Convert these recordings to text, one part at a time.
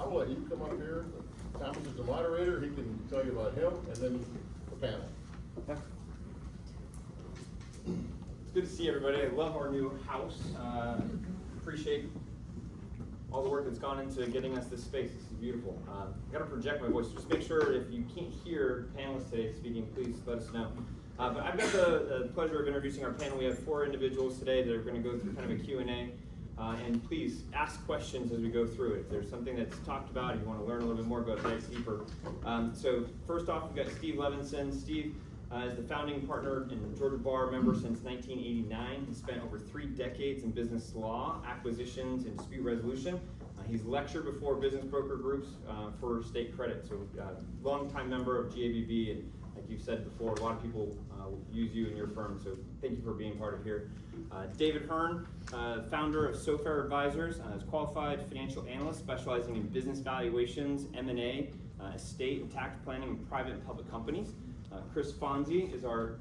I'll let you come up here. Thomas is the moderator, he can tell you about him, and then the panel. It's good to see everybody. I love our new house. Appreciate all the work that's gone into getting us this space. This is beautiful. I've got to project my voice. Just make sure if you can't hear panelists today speaking, please let us know. But I've got the pleasure of introducing our panel. We have 4 individuals today that are going to go through kind of a Q&A. And please ask questions as we go through it. If there's something that's talked about, if you want to learn a little bit more, go dive deeper. So first off, we've got Steve Levinson. Steve is the founding partner and Georgia Bar member since 1989. He spent over 3 decades in business law, acquisitions, and dispute resolution. He's lectured before business broker groups for state credit. So longtime member of GABB, and like you said before, a lot of people use you and your firm, so thank you for being part of here. David Hern, founder of Sofer Advisors, is qualified financial analyst specializing in business valuations, M&A, estate and tax planning in private and public companies. Chris Fonzi is our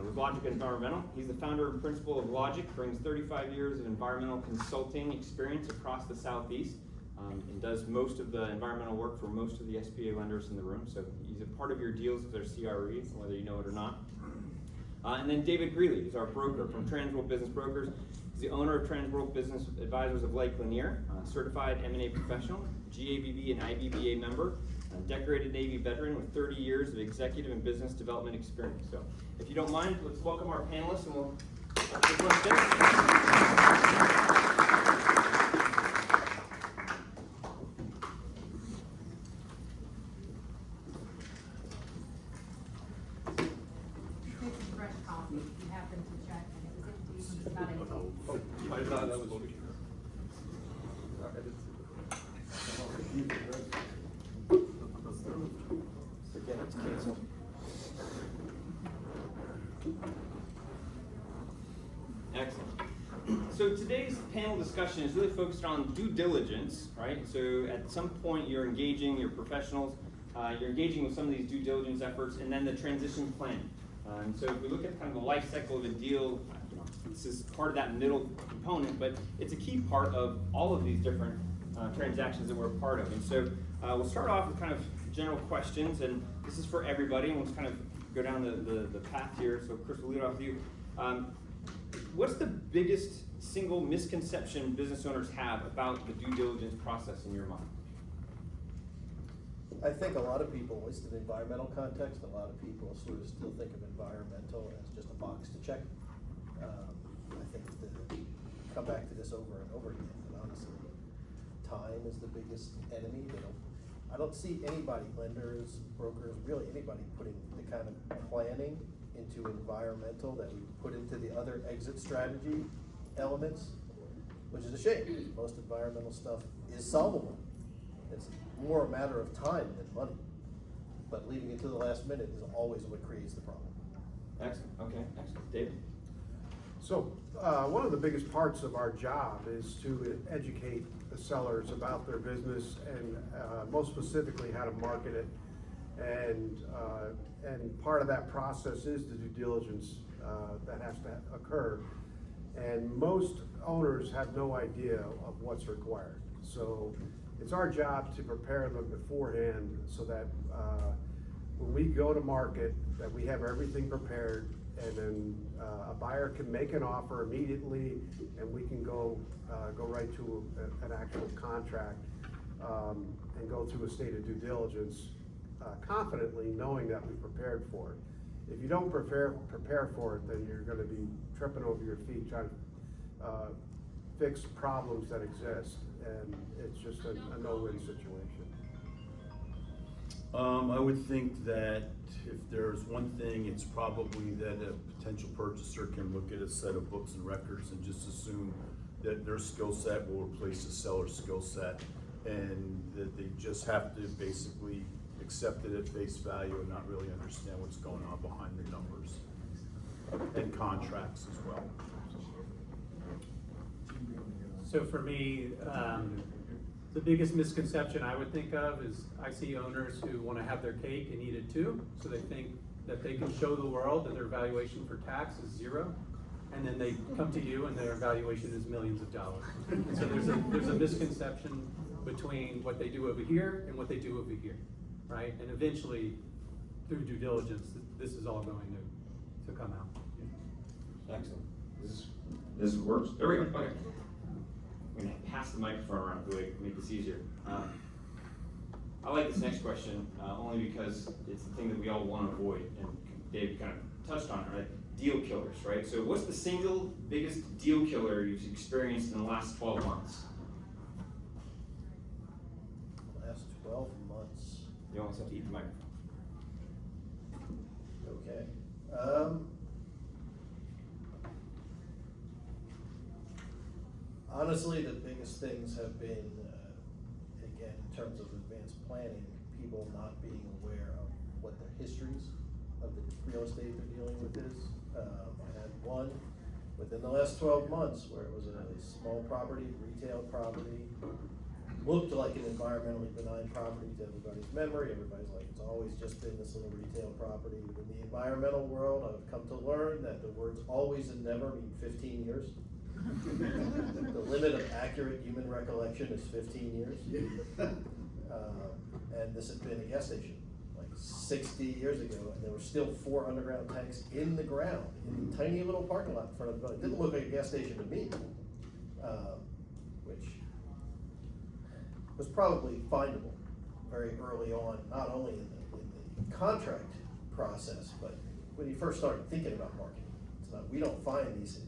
with Logic Environmental. He's the founder and principal of Logic, brings 35 years of environmental consulting experience across the Southeast, and does most of the environmental work for most of the SBA lenders in the room. So he's a part of your deals with their CRE, whether you know it or not. And then David Greeley is our broker from Transworld Business Brokers. He's the owner of Transworld Business Advisors of Lake Lanier, certified M&A professional, GABB and IBBA member, decorated Navy veteran with 30 years of executive and business development experience. So if you don't mind, let's welcome our panelists and we'll take questions. Excellent. So today's panel discussion is really focused on due diligence, right? So at some point you're engaging your professionals, you're engaging with some of these due diligence efforts, and then the transition plan. And so if we look at kind of the life cycle of a deal, this is part of that middle component, but it's a key part of all of these different transactions that we're a part of. And so we'll start off with kind of general questions, and this is for everybody, and we'll just kind of go down the path here. So Chris, we'll lead off with you. What's the biggest single misconception business owners have about the due diligence process in your mind? I think a lot of people, at least in the environmental context, a lot of people sort of still think of environmental as just a box to check. I think come back to this over and over again, and honestly, time is the biggest enemy. I don't see anybody, lenders, brokers, really anybody, putting the kind of planning into environmental that we put into the other exit strategy elements, which is a shame, because most environmental stuff is solvable. It's more a matter of time than money, but leaving it to the last minute is always what creates the problem. Excellent. Okay, excellent. David? So one of the biggest parts of our job is to educate the sellers about their business and most specifically how to market it. And part of that process is the due diligence that has to occur. And most owners have no idea of what's required. So it's our job to prepare them beforehand so that when we go to market, that we have everything prepared, and then a buyer can make an offer immediately, and we can go right to an actual contract and go through a state of due diligence confidently, knowing that we prepared for it. If you don't prepare for it, then you're going to be tripping over your feet trying to fix problems that exist, and it's just a no-win situation. I would think that if there's one thing, it's probably that a potential purchaser can look at a set of books and records and just assume that their skill set will replace the seller's skill set, and that they just have to basically accept it at face value and not really understand what's going on behind the numbers and contracts as well. So for me, the biggest misconception I would think of is I see owners who want to have their cake and eat it too. So they think that they can show the world that their valuation for tax is zero, and then they come to you and their valuation is millions of dollars. And so there's a misconception between what they do over here and what they do over here, right? And eventually, through due diligence, this is all going to come out. Excellent. This works? There we go, okay. I'm gonna pass the microphone around to make this easier. I like this next question, only because it's the thing that we all want to avoid, and Dave kind of touched on it, right? Deal killers, right? So what's the single biggest deal killer you've experienced in the last 12 months? Last 12 months. You almost have to eat the microphone. Okay. Honestly, the biggest things have been, again, in terms of advanced planning, people not being aware of what their histories of the real estate they're dealing with is. I had one within the last 12 months where it was a small property, retail property, looked like an environmentally benign property to everybody's memory. Everybody's like, it's always just been this little retail property. In the environmental world, I've come to learn that the words always and never mean 15 years. The limit of accurate human recollection is 15 years. And this had been a gas station like 60 years ago, and there were still 4 underground tanks in the ground in the tiny little parking lot in front of the building. It didn't look like a gas station to me, which was probably findable very early on, not only in the contract process, but when you first started thinking about marketing. It's not, we don't find these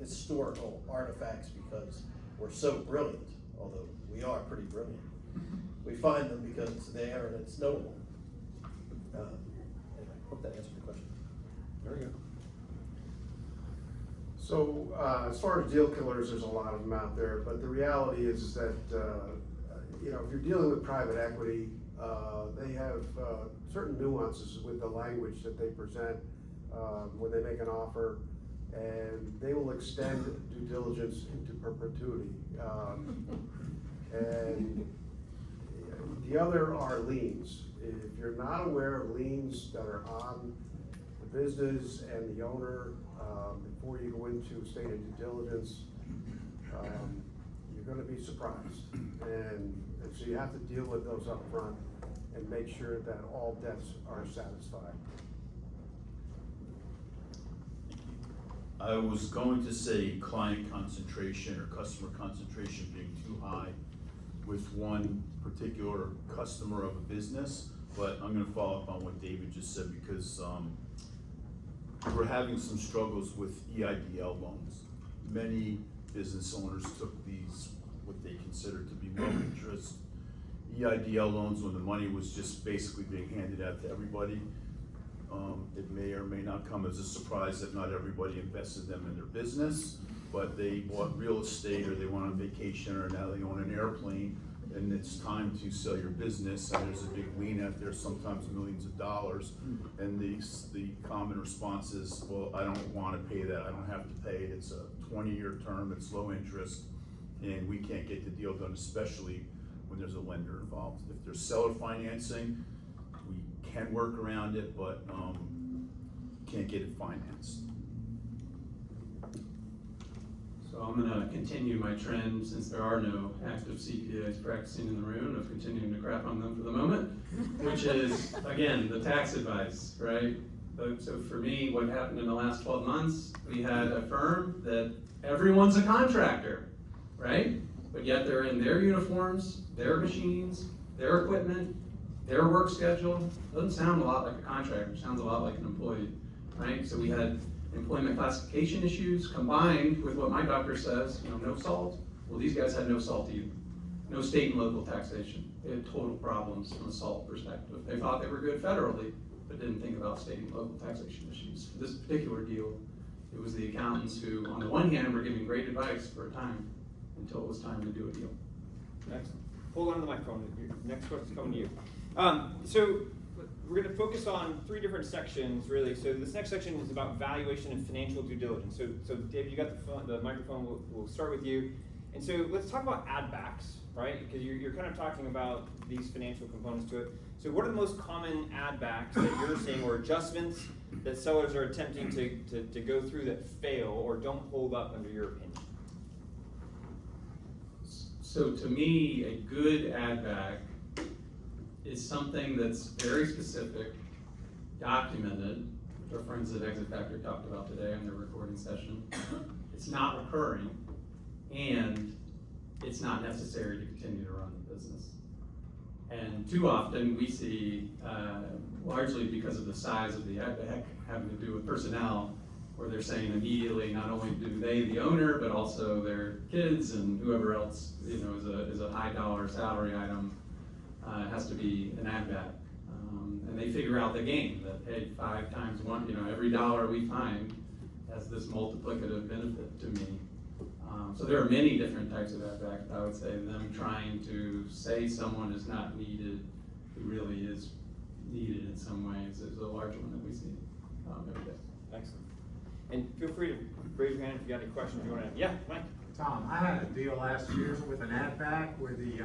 historical artifacts because we're so brilliant, although we are pretty brilliant. We find them because it's there and it's knowable. Anyway, hope that answered your question. Very good. So, as far as deal killers, there's a lot of them out there, but the reality is that, you know, if you're dealing with private equity, they have certain nuances with the language that they present when they make an offer, and they will extend due diligence into perpetuity. And the other are liens. If you're not aware of liens that are on the business and the owner, before you go into a state of due diligence, you're gonna be surprised. And so you have to deal with those up front and make sure that all debts are satisfied. I was going to say client concentration or customer concentration being too high with one particular customer of a business, but I'm gonna follow up on what David just said because we're having some struggles with EIDL loans. Many business owners took these, what they consider to be low interest EIDL loans when the money was just basically being handed out to everybody. It may or may not come as a surprise that not everybody invested them in their business, but they bought real estate or they went on vacation or now they own an airplane and it's time to sell your business and there's a big lien out there, sometimes millions of dollars. And the common response is, well, I don't wanna pay that, I don't have to pay it, it's a 20-year term, it's low interest, and we can't get the deal done, especially when there's a lender involved. If there's seller financing, we can work around it, but can't get it financed. So I'm gonna continue my trend, since there are no active CPAs practicing in the room, of continuing to crap on them for the moment, which is, again, the tax advice, right? So for me, what happened in the last 12 months, we had a firm that everyone's a contractor, right? But yet they're in their uniforms, their machines, their equipment, their work schedule. Doesn't sound a lot like a contractor, it sounds a lot like an employee, right? So we had employment classification issues combined with what my doctor says, you know, no SALT. Well, these guys had no SALT either. No state and local taxation. They had total problems from a SALT perspective. They thought they were good federally, but didn't think about state and local taxation issues. For this particular deal, it was the accountants who, on the one hand, were giving great advice for a time until it was time to do a deal. Excellent. Hold on to the microphone. Your next question's coming to you. So we're going to focus on 3 different sections, really. So this next section is about valuation and financial due diligence. So Dave, you got the microphone. We'll start with you. And so let's talk about add backs, right? Because you're kind of talking about these financial components to it. So what are the most common add backs that you're seeing, or adjustments that sellers are attempting to go through that fail or don't hold up under your opinion? So to me, a good add back is something that's very specific, documented, which our friends at Exit Factor talked about today in their recording session. It's not recurring, and it's not necessary to continue to run the business. And too often we see, largely because of the size of the add back having to do with personnel, where they're saying immediately not only do they, the owner, but also their kids and whoever else, you know, is a high dollar salary item, has to be an add back. And they figure out the game that, hey, 5 times 1, you know, every dollar we find has this multiplicative benefit to me. So there are many different types of add back. I would say them trying to say someone is not needed, who really is needed in some ways, is a large one that we see every day. Excellent. And feel free to raise your hand if you got any questions you want to. Yeah, Mike. Tom, I had a deal last year with an ad back where it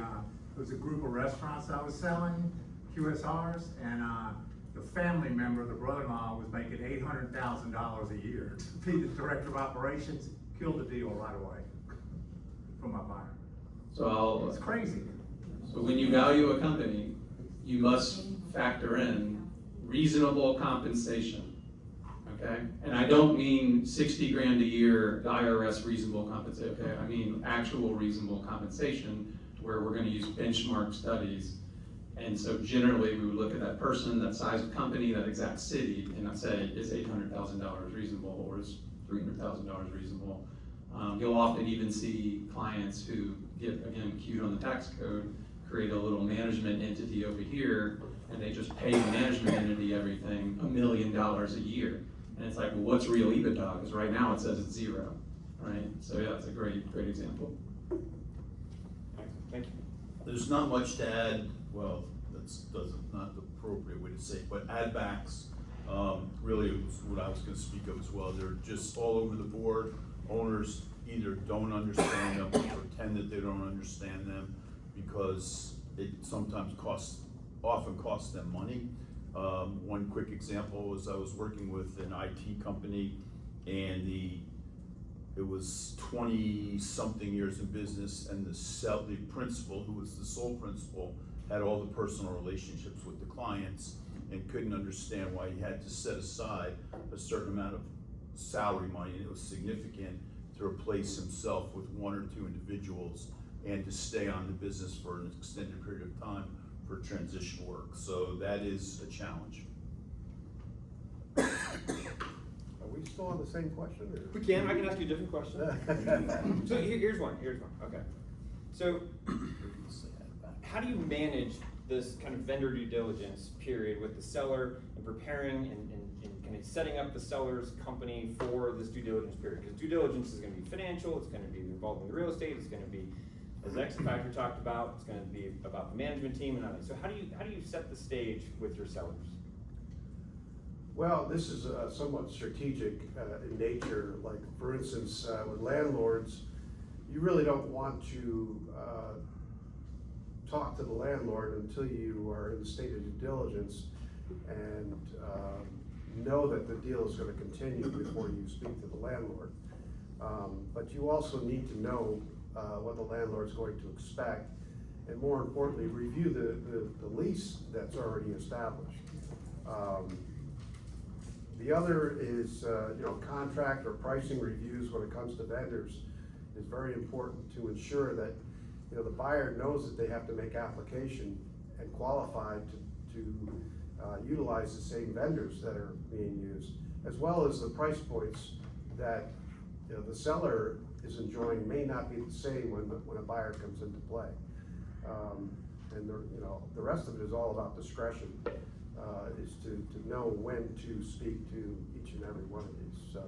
was a group of restaurants I was selling, QSRs, and the family member, the brother-in-law, was making $800,000 a year to be the director of operations. Killed the deal right away from my buyer. So It's crazy. So when you value a company, you must factor in reasonable compensation, okay? And I don't mean 60 grand a year, the IRS reasonable compensation, okay? I mean actual reasonable compensation, where we're gonna use benchmark studies. And so generally, we would look at that person, that size of company, that exact city, and I'd say, is $800,000 reasonable, or is $300,000 reasonable? You'll often even see clients who get, again, cued on the tax code, create a little management entity over here, and they just pay the management entity everything $1 million a year. And it's like, well, what's real EBITDA? Because right now it says it's 0, right? So yeah, it's a great example. Excellent. Thank you. There's not much to add, well, not the appropriate way to say it, but add backs, really was what I was gonna speak of as well. They're just all over the board. Owners either don't understand them or pretend that they don't understand them because it sometimes often costs them money. One quick example was I was working with an IT company, and it was 20-something years in business, and the principal, who was the sole principal, had all the personal relationships with the clients and couldn't understand why he had to set aside a certain amount of salary money, and it was significant, to replace himself with 1 or 2 individuals and to stay on the business for an extended period of time for transition work. So that is a challenge. Are we still on the same question? Or? We can. I can ask you a different question. So here's one. Okay. So how do you manage this kind of vendor due diligence period with the seller and preparing and kind of setting up the seller's company for this due diligence period? Because due diligence is going to be financial, it's going to be involved in the real estate, it's going to be, as Exit Factor talked about, it's going to be about the management team and others. So how do you set the stage with your sellers? Well, this is somewhat strategic in nature. Like, for instance, with landlords, you really don't want to talk to the landlord until you are in the state of due diligence and know that the deal is going to continue before you speak to the landlord. But you also need to know what the landlord's going to expect, and more importantly, review the lease that's already established. The other is, contract or pricing reviews when it comes to vendors is very important to ensure that, the buyer knows that they have to make application and qualify to utilize the same vendors that are being used, as well as the price points that, the seller is enjoying may not be the same when a buyer comes into play. And the rest of it is all about discretion. Is to know when to speak to each and every one of these. So,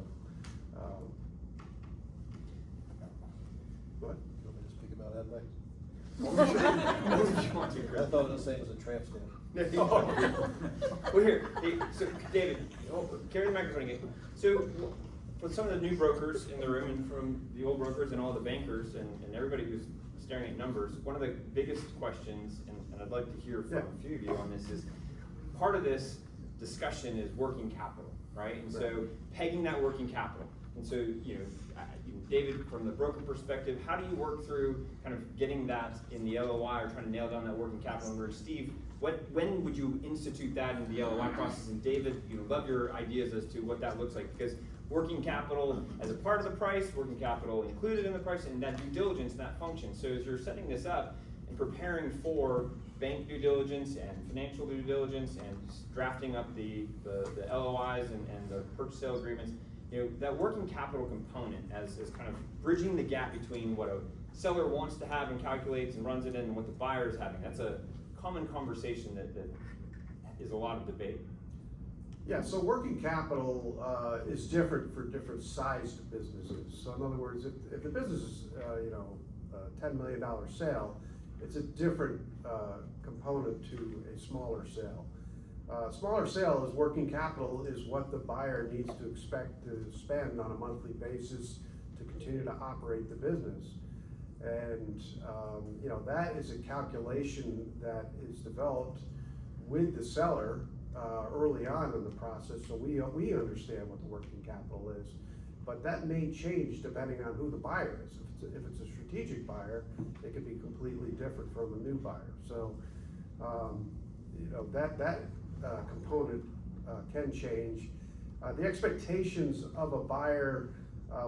what? You want me to speak about ad backs? You want to, Chris? I thought it was saying it was a tramp stamp. Well, here, so David, carry the microphone again. So, for some of the new brokers in the room, and from the old brokers and all the bankers and everybody who's staring at numbers, one of the biggest questions, and I'd like to hear from a few of you on this, is part of this discussion is working capital, right? And so pegging that working capital. And so, David, from the broker perspective, how do you work through kind of getting that in the LOI or trying to nail down that working capital number? Steve, when would you institute that in the LOI process? And David, love your ideas as to what that looks like, because working capital as a part of the price, working capital included in the price, and that due diligence, that function. So as you're setting this up and preparing for bank due diligence and financial due diligence and drafting up the LOIs and the purchase sale agreements, that working capital component as kind of bridging the gap between what a seller wants to have and calculates and runs it in and what the buyer is having. That's a common conversation that is a lot of debate. Yeah, so working capital is different for different sized businesses. So in other words, if the business is, a $10 million sale, it's a different component to a smaller sale. Smaller sale is working capital is what the buyer needs to expect to spend on a monthly basis to continue to operate the business. And, that is a calculation that is developed with the seller early on in the process, so we understand what the working capital is. But that may change depending on who the buyer is. If it's a strategic buyer, it could be completely different from a new buyer. So, that component can change. The expectations of a buyer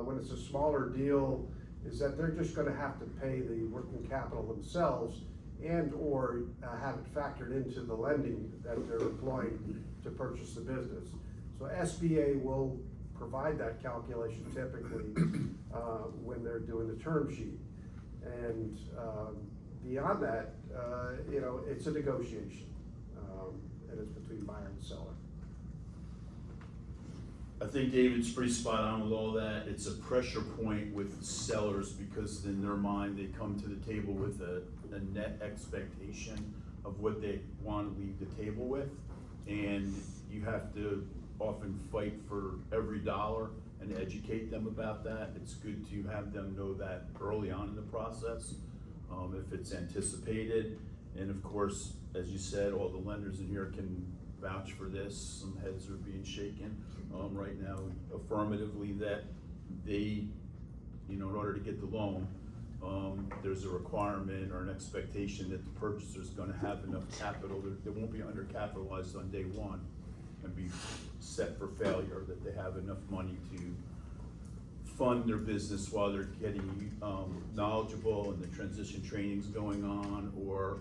when it's a smaller deal is that they're just gonna have to pay the working capital themselves and or have it factored into the lending that they're employing to purchase the business. So SBA will provide that calculation typically when they're doing the term sheet. And beyond that, it's a negotiation, and it's between buyer and seller. I think David's pretty spot on with all that. It's a pressure point with sellers because in their mind, they come to the table with a net expectation of what they want to leave the table with. And you have to often fight for every dollar and educate them about that. It's good to have them know that early on in the process, if it's anticipated. And of course, as you said, all the lenders in here can vouch for this. Some heads are being shaken right now affirmatively that they, in order to get the loan, there's a requirement or an expectation that the purchaser's gonna have enough capital, they won't be undercapitalized on day one and be set for failure, that they have enough money to fund their business while they're getting knowledgeable and the transition training's going on, or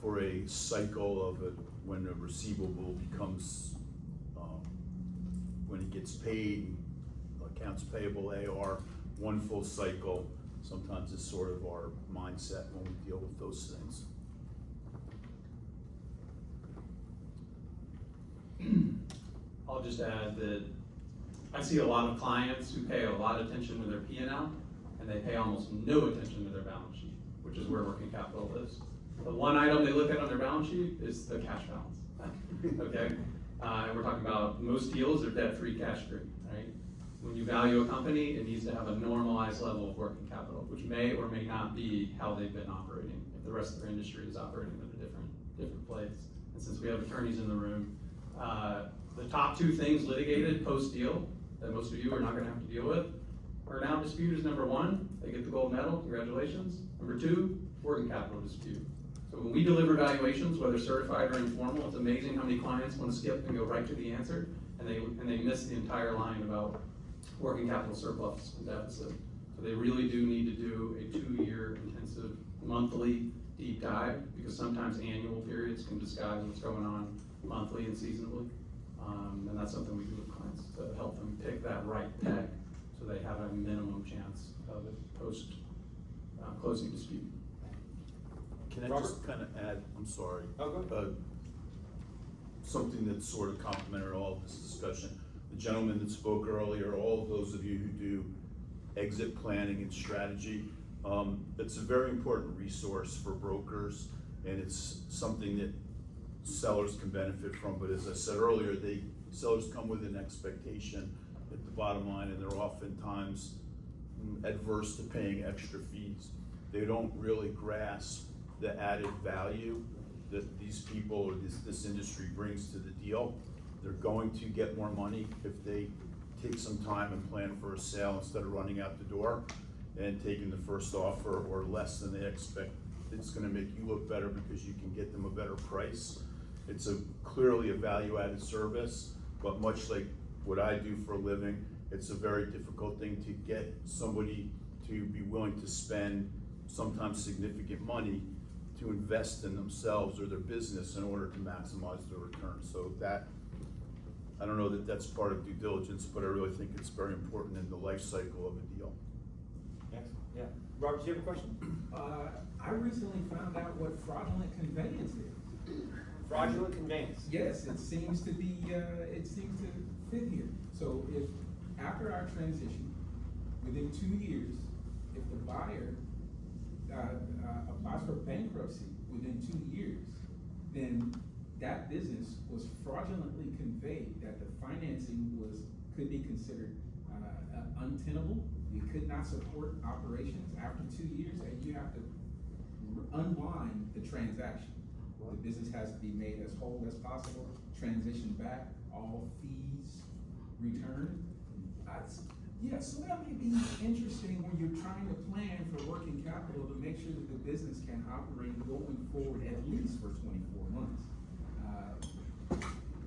for a cycle of when a receivable becomes, when it gets paid, accounts payable, AR, one full cycle, sometimes is sort of our mindset when we deal with those things. I'll just add that I see a lot of clients who pay a lot of attention to their P&L, and they pay almost no attention to their balance sheet, which is where working capital is. The one item they look at on their balance sheet is the cash balance, okay? And we're talking about most deals are debt-free, cash-free, right? When you value a company, it needs to have a normalized level of working capital, which may or may not be how they've been operating, if the rest of their industry is operating at a different place. And since we have attorneys in the room, the top two things litigated post-deal that most of you are not gonna have to deal with, earn-out dispute is number one, they get the gold medal, congratulations. Number two, working capital dispute. So when we deliver valuations, whether certified or informal, it's amazing how many clients want to skip and go right to the answer, and they miss the entire line about working capital surplus and deficit. So they really do need to do a 2-year intensive monthly deep dive, because sometimes annual periods can disguise what's going on monthly and seasonally. And that's something we do with clients to help them pick that right peg so they have a minimum chance of a post closing dispute. Can I Robert? just kind of add, I'm sorry. Oh, go ahead. Something that's sort of complementary to all of this discussion. The gentleman that spoke earlier, all of those of you who do exit planning and strategy, it's a very important resource for brokers, and it's something that sellers can benefit from. But as I said earlier, sellers come with an expectation at the bottom line, and they're oftentimes adverse to paying extra fees. They don't really grasp the added value that these people or this industry brings to the deal. They're going to get more money if they take some time and plan for a sale instead of running out the door and taking the first offer or less than they expect. It's gonna make you look better because you can get them a better price. It's clearly a value-added service, but much like what I do for a living, it's a very difficult thing to get somebody to be willing to spend sometimes significant money to invest in themselves or their business in order to maximize their return. So that, I don't know that that's part of due diligence, but I really think it's very important in the life cycle of a deal. Excellent, yeah. Robert, do you have a question? I recently found out what fraudulent conveyance is. Fraudulent conveyance. Yes, it seems to be, it seems to fit here. So if, after our transition, within 2 years, if the buyer, applies for bankruptcy within 2 years, then that business was fraudulently conveyed, that the financing could be considered, untenable. You could not support operations after 2 years, and you have to unwind the transaction. The business has to be made as whole as possible, transition back, all fees returned. Yeah, so that may be interesting when you're trying to plan for working capital to make sure that the business can operate going forward at least for 24 months.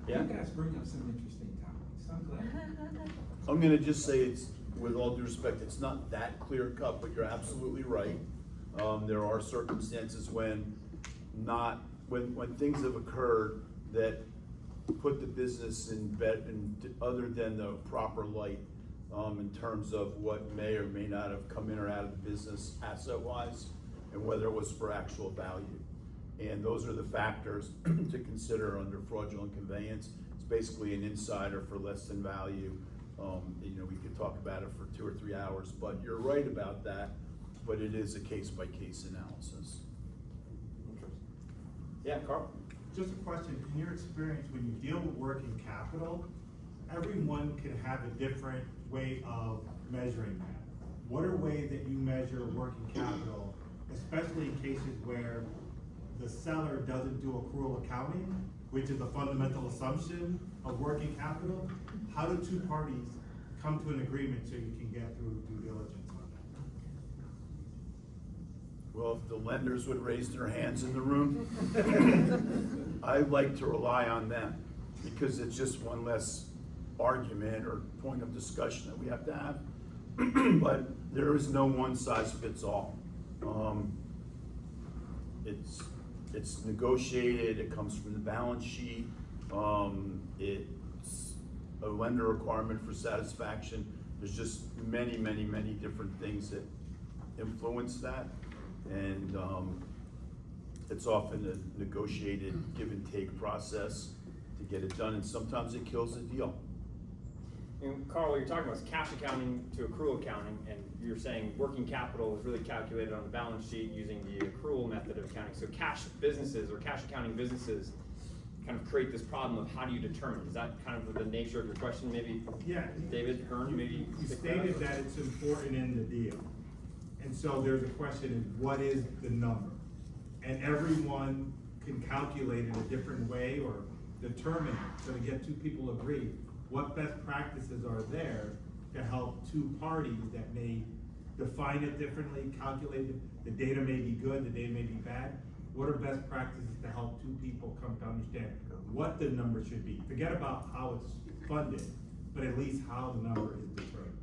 Yeah. You guys bring up some interesting topics, I'm glad. I'm gonna just say it's, with all due respect, it's not that clear cut, but you're absolutely right. There are circumstances when things have occurred that put the business in other than the proper light, in terms of what may or may not have come in or out of the business asset-wise, and whether it was for actual value. And those are the factors to consider under fraudulent conveyance. It's basically an insider for less than value. We could talk about it for 2 or 3 hours, but you're right about that, but it is a case-by-case analysis. Interesting. Yeah, Carl? Just a question, in your experience, when you deal with working capital, everyone can have a different way of measuring that. What are ways that you measure working capital, especially in cases where the seller doesn't do accrual accounting, which is a fundamental assumption of working capital? How do two parties come to an agreement so you can get through due diligence on that? Well, if the lenders would raise their hands in the room, I like to rely on them, because it's just one less argument or point of discussion that we have to have. But there is no one size fits all. It's negotiated, it comes from the balance sheet, it's a lender requirement for satisfaction. There's just many different things that influence that, and it's often a negotiated give and take process to get it done, and sometimes it kills the deal. And Carl, what you're talking about is cash accounting to accrual accounting, and you're saying working capital is really calculated on the balance sheet using the accrual method of accounting. So cash businesses or cash accounting businesses kind of create this problem of how do you determine? Is that kind of the nature of your question, maybe? Yeah. David, Hern, maybe? You stated that it's important in the deal. And so there's a question, is what is the number? And everyone can calculate it a different way or determine it, so to get two people agree. What best practices are there to help two parties that may define it differently, calculate it? The data may be good, the data may be bad. What are best practices to help two people come to understand what the number should be? Forget about how it's funded, but at least how the number is determined.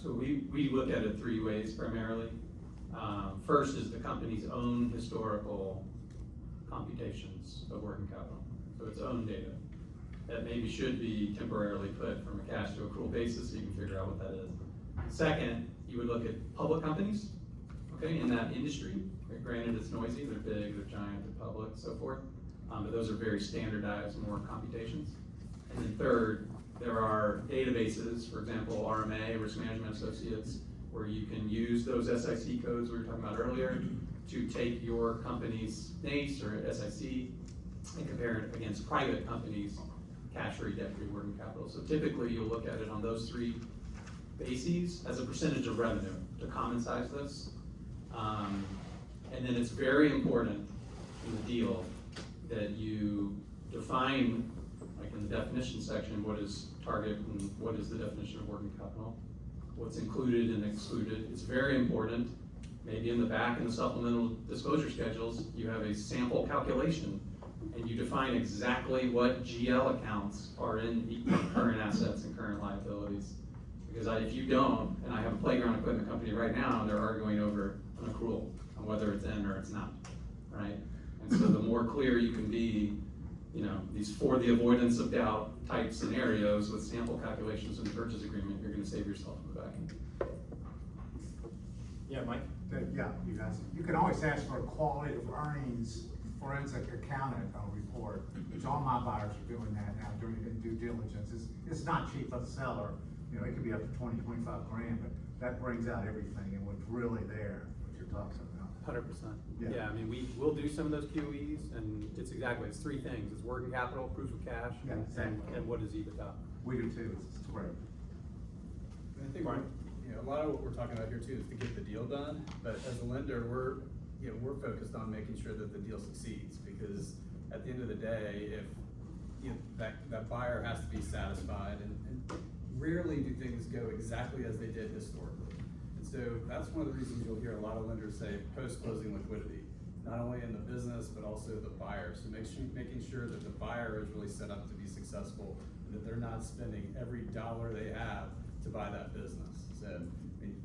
So we look at it 3 ways primarily. First is the company's own historical computations of working capital, so its own data. That maybe should be temporarily put from a cash to accrual basis so you can figure out what that is. Second, you would look at public companies, okay, in that industry. Granted, it's noisy, they're big, they're giant, they're public, so forth. But those are very standardized, more computations. And then third, there are databases, for example, RMA, Risk Management Associates, where you can use those SIC codes we were talking about earlier to take your company's NACE or SIC and compare it against private companies' cash-free, debt-free working capital. So typically, you'll look at it on those 3 bases as a percentage of revenue to common size this. And then it's very important in the deal that you define, like in definition section, what is target and what is the definition of working capital? What's included and excluded. It's very important. Maybe in the back in the supplemental disclosure schedules, you have a sample calculation and you define exactly what GL accounts are in the current assets and current liabilities. Because if you don't, and I have a playground equipment company right now, and they're arguing over an accrual on whether it's in or it's not, right? And so the more clear you can be, you know, these for the avoidance of doubt type scenarios with sample calculations in the purchase agreement, you're gonna save yourself in the back end. Yeah, Mike? Yeah, you guys, you can always ask for a quality of earnings forensic accountant report, which all my buyers are doing that now during due diligence. It's not cheap for the seller, you know, it could be up to 20, 25 grand, but that brings out everything and what's really there, what you're talking about. 100%. Yeah. Yeah, I mean, will do some of those QEs, and it's three things. It's working capital, proof of cash, Yeah, and exactly. what is EBITDA. We do too, it's great. I think, you know, a lot of what we're talking about here too is to get the deal done, but as a lender, we're focused on making sure that the deal succeeds, because at the end of the day, if, you know, that buyer has to be satisfied, and rarely do things go exactly as they did historically. And so that's one of the reasons you'll hear a lot of lenders say post-closing liquidity, not only in the business, but also the buyer. So making sure that the buyer is really set up to be successful, and that they're not spending every dollar they have to buy that business. So, I mean,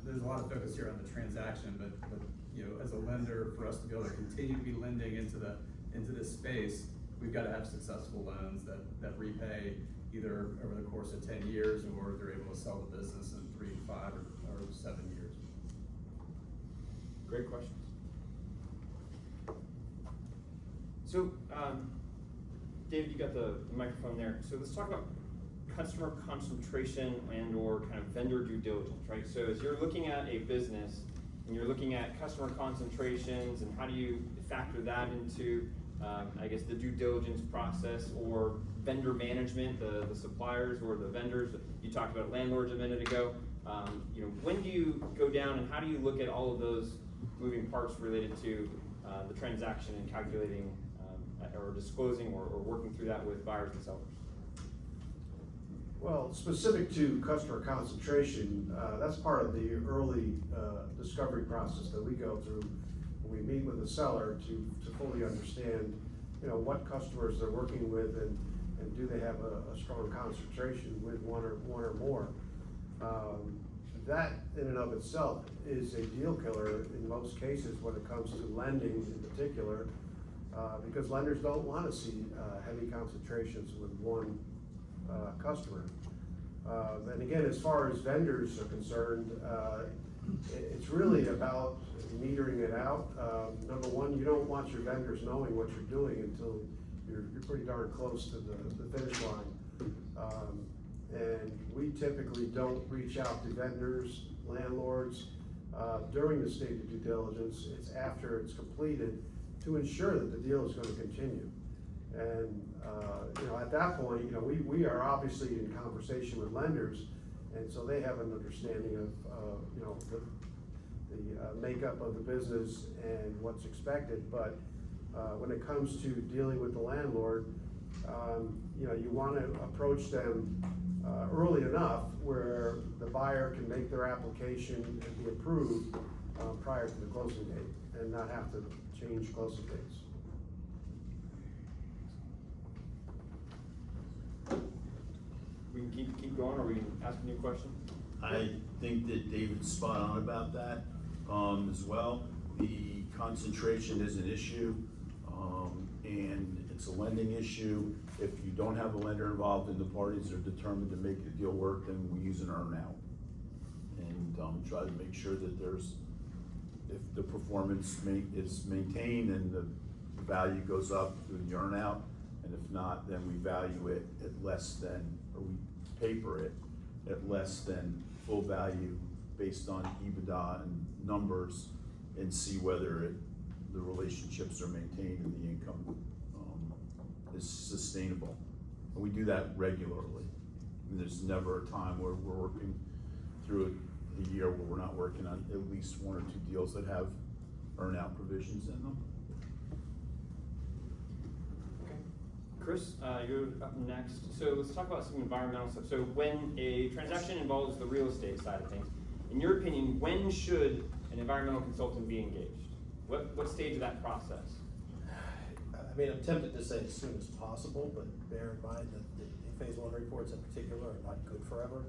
there's a lot of focus here on the transaction, but you know, as a lender, for us to be able to continue to be lending into this space, we've got to have successful loans that repay either over the course of 10 years, or they're able to sell the business in 3, 5, or 7 years. Great questions. So, David, you got the microphone there. So let's talk about customer concentration and or kind of vendor due diligence, right? So as you're looking at a business and you're looking at customer concentrations, and how do you factor that into, I guess, the due diligence process or vendor management, the suppliers or the vendors? You talked about landlords a minute ago. You know, when do you go down and how do you look at all of those moving parts related to the transaction and calculating or disclosing or working through that with buyers and sellers? Well, specific to customer concentration, that's part of the early discovery process that we go through when we meet with the seller to fully understand, you know, what customers they're working with and do they have a strong concentration with one or more. That in and of itself is a deal killer in most cases when it comes to lending in particular, because lenders don't want to see heavy concentrations with one customer. And again, as far as vendors are concerned, it's really about metering it out. Number one, you don't want your vendors knowing what you're doing until you're pretty darn close to the finish line. And we typically don't reach out to vendors, landlords, during the stage of due diligence. It's after it's completed to ensure that the deal is going to continue. And you know, at that point, you know, we are obviously in conversation with lenders, and so they have an understanding of you know, the makeup of the business and what's expected. But when it comes to dealing with the landlord, you know, you want to approach them early enough where the buyer can make their application and be approved prior to the closing date and not have to change closing dates. We can keep going, or we can ask a new question? I think that David's spot on about that, as well. The concentration is an issue, and it's a lending issue. If you don't have a lender involved and the parties are determined to make the deal work, then we use an earn out. And, try to make sure that if the performance is maintained and the value goes up through the earn out, and if not, then we value it at less than, or we paper it at less than full value based on EBITDA and numbers, and see whether the relationships are maintained and the income is sustainable. And we do that regularly. I mean, there's never a time where we're working through a year where we're not working on at least 1 or 2 deals that have earn out provisions in them. Okay. Chris, you're up next. So let's talk about some environmental stuff. So when a transaction involves the real estate side of things, in your opinion, when should an environmental consultant be engaged? What stage of that process? I mean, I'm tempted to say as soon as possible, but bear in mind that the phase one reports in particular are not good forever.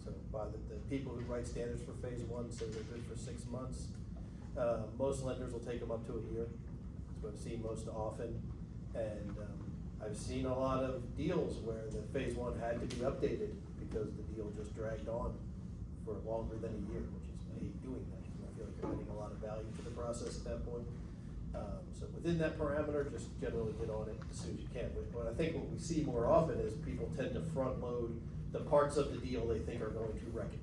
So by the people who write standards for phase one say they're good for 6 months. Most lenders will take them up to a year. That's what I've seen most often. And I've seen a lot of deals where the phase one had to be updated because the deal just dragged on for longer than a year, which is, I hate doing that. I feel like you're adding a lot of value to the process at that point. So within that parameter, just generally get on it as soon as you can. But I think what we see more often is people tend to front load the parts of the deal they think are going to wreck it.